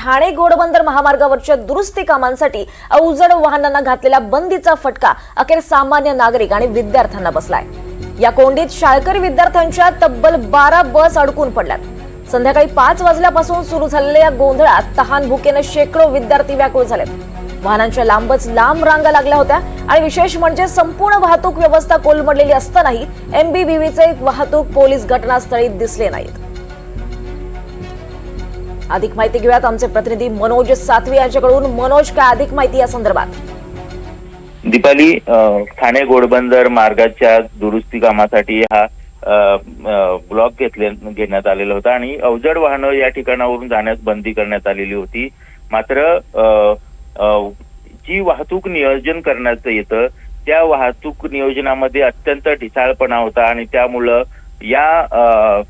ठाणे घोडबंदर महामार्गावरच्या दुरुस्ती कामांसाठी अवजड वाहनांना घातलेल्या बंदीचा फटका अखेर सामान्य नागरिक आणि विद्यार्थ्यांना बसलाय। या कोंडीत शाळकरी विद्यार्थ्यांच्या तब्बल 12 बस अडकून पडल्यात। संध्याकाळी 5 वाजल्यापासून सुरू झालेल्या गोंधळात तहान भुकेने शेकडो विद्यार्थी व्याकुळ झालेत। वाहनांच्या लांब रांगा लागल्या होत्या आणि विशेष म्हणजे संपूर्ण वाहतूक व्यवस्था कोलमडलेली असतानाही एमबीबीव्हीचे वाहतूक पोलीस घटनास्थळी दिसले नाहीत। अधिक माहिती घेऊयात आमचे प्रतिनिधी मनोज सातवी यांच्याकडून। मनोज, काय अधिक माहिती या संदर्भात? दीपाली, ठाणे घोडबंदर मार्गाच्या दुरुस्ती कामासाठी हा ब्लॉक घेण्यात आलेला होता आणि अवजड वाहनं या ठिकाणावरून जाण्यास बंदी करण्यात आलेली होती। मात्र जी वाहतूक नियोजन करण्यात येतं त्या वाहतूक नियोजनामध्ये अत्यंत ढिसाळपणा होता आणि त्यामुळं या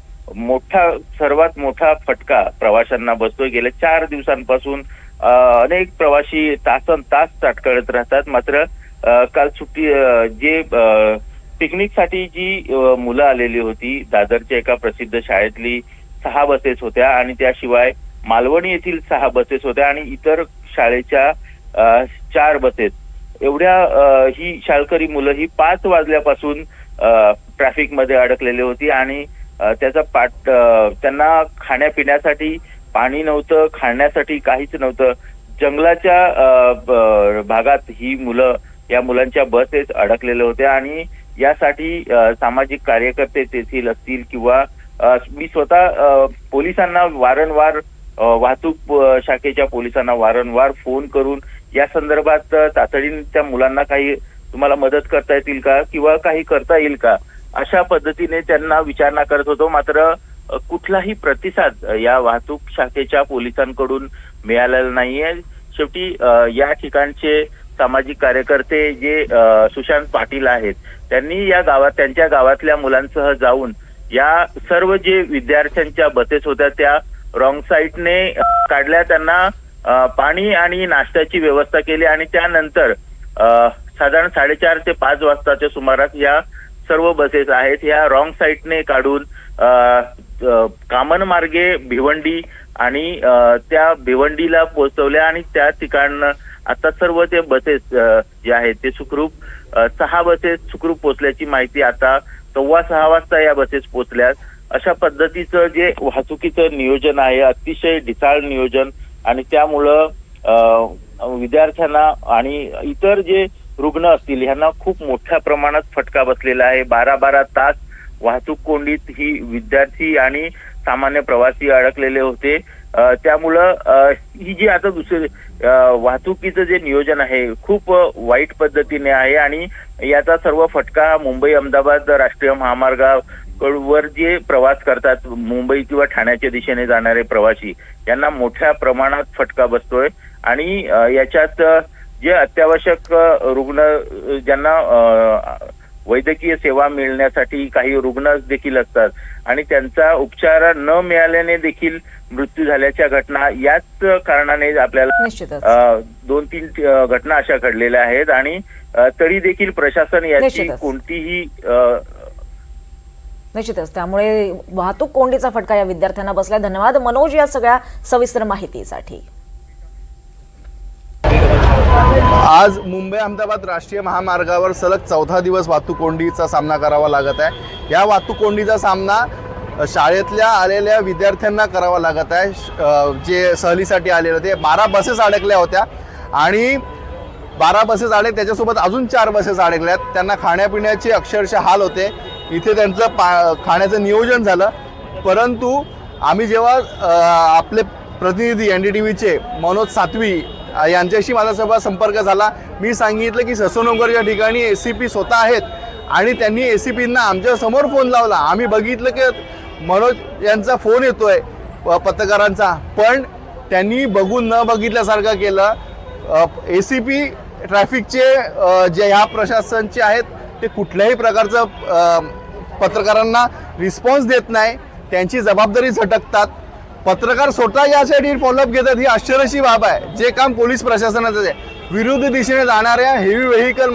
सर्वात मोठा फटका प्रवाशांना बसतोय। गेल्या 4 दिवसांपासून अनेक प्रवासी तासनतास ताटकळत राहतात। मात्र काल सुट्टी जे पिकनिकसाठी जी मुलं आलेली होती, दादरच्या एका प्रसिद्ध शाळेतली 6 बसेस होत्या आणि त्याशिवाय मालवणी येथील 6 बसेस होत्या आणि इतर शाळेच्या 4 बसेस, एवढ्या ही शाळकरी मुलं ही 5 वाजल्यापासून ट्रॅफिक मध्ये अडकलेली होती आणि त्याचा त्यांना खाण्यापिण्यासाठी पाणी नव्हतं, खाण्यासाठी काहीच नव्हतं। जंगलाच्या भागात या मुलांच्या बसेस अडकलेल्या होत्या आणि यासाठी सामाजिक कार्यकर्ते तेथील असतील किंवा मी स्वतः पोलिसांना वारंवार वाहतूक शाखेच्या पोलिसांना वारंवार फोन करून या संदर्भात तातडीने त्या मुलांना काही तुम्हाला मदत करता येतील का किंवा काही करता येईल का अशा पद्धतीने त्यांना विचारणा करत होतो। मात्र कुठलाही प्रतिसाद या वाहतूक शाखेच्या पोलिसांकडून मिळालेला नाहीये। शेवटी या ठिकाणचे सामाजिक कार्यकर्ते जे सुशांत पाटील आहेत, त्यांनी त्यांच्या गावातल्या मुलांसह जाऊन या सर्व जे विद्यार्थ्यांच्या बसेस होत्या त्या रॉंग साईडने काढल्या, त्यांना पाणी आणि नाश्त्याची व्यवस्था केली आणि त्यानंतर साधारण 4:30 ते 5 वाजताच्या सुमारास या सर्व बसेस आहेत या रॉंग साईडने काढून कामन मार्गे भिवंडी आणि त्या भिवंडीला पोहोचवल्या आणि त्या ठिकाण आता सर्व ते बसेस जे आहेत ते सुखरूप 6 बसेस सुखरूप पोहोचल्याची माहिती आता 5:15 वाजता या बसेस पोहोचल्यात। अशा पद्धतीचं जे वाहतुकीचं नियोजन आहे अतिशय ढिसाळ नियोजन आणि त्यामुळं विद्यार्थ्यांना आणि इतर जे रुग्ण असतील यांना खूप मोठ्या प्रमाणात फटका बसलेला आहे। 12 तास वाहतूक कोंडीत ही विद्यार्थी आणि सामान्य प्रवासी अडकलेले होते। त्यामुळं ही जी आता दुसरी वाहतुकीचं जे नियोजन आहे खूप वाईट पद्धतीने आहे आणि याचा सर्व फटका मुंबई अहमदाबाद राष्ट्रीय महामार्गावर जे प्रवास करतात, मुंबई किंवा ठाण्याच्या दिशेने जाणारे प्रवासी यांना मोठ्या प्रमाणात फटका बसतोय आणि याच्यात जे अत्यावश्यक रुग्ण ज्यांना वैद्यकीय सेवा मिळण्यासाठी काही रुग्ण देखील असतात आणि त्यांचा उपचार न मिळाल्याने देखील मृत्यू झाल्याच्या घटना याच कारणाने आपल्याला 2-3 घटना अशा घडलेल्या आहेत आणि तरी देखील प्रशासन याची कोणतीही निश्चितच त्यामुळे वाहतूक कोंडीचा फटका या विद्यार्थ्यांना बसलाय। धन्यवाद मनोज या सगळ्या सविस्तर माहितीसाठी। आज मुंबई अहमदाबाद राष्ट्रीय महामार्गावर सलग 14 दिवस वाहतूक कोंडीचा सामना करावा लागत आहे। या वाहतूक कोंडीचा सामना शाळेतल्या आलेल्या विद्यार्थ्यांना करावा लागत आहे। जे सहलीसाठी आलेले होते 12 बसेस अडकल्या होत्या आणि 12 बसेस अडकल्या, त्याच्यासोबत अजून 4 बसेस अडकल्यात। त्यांना खाण्यापिण्याचे अक्षरशः हाल होते। इथे त्यांचं खाण्याचं नियोजन झालं, परंतु आम्ही जेव्हा आपले प्रतिनिधी NDTVचे मनोज सातवी यांच्याशी माझा संपर्क झाला, मी सांगितलं की ससोनगर या ठिकाणी ACP स्वतः आहेत आणि त्यांनी ACPंना आमच्या समोर फोन लावला। आम्ही बघितलं की मनोज यांचा फोन येतोय पत्रकारांचा, पण त्यांनी बघून न बघितल्यासारखं केलं। ACP ट्रॅफिकचे जे ह्या प्रशासनचे आहेत ते कुठल्याही प्रकारचं पत्रकारांना रिस्पॉन्स देत नाही, त्यांची जबाबदारी झटकतात। पत्रकार स्वतः यासाठी फॉलोअप घेतात ही आश्चर्याची बाब आहे। जे काम पोलीस प्रशासनाचं आहे, विरुद्ध दिशेने जाणाऱ्या हेवी व्हेकल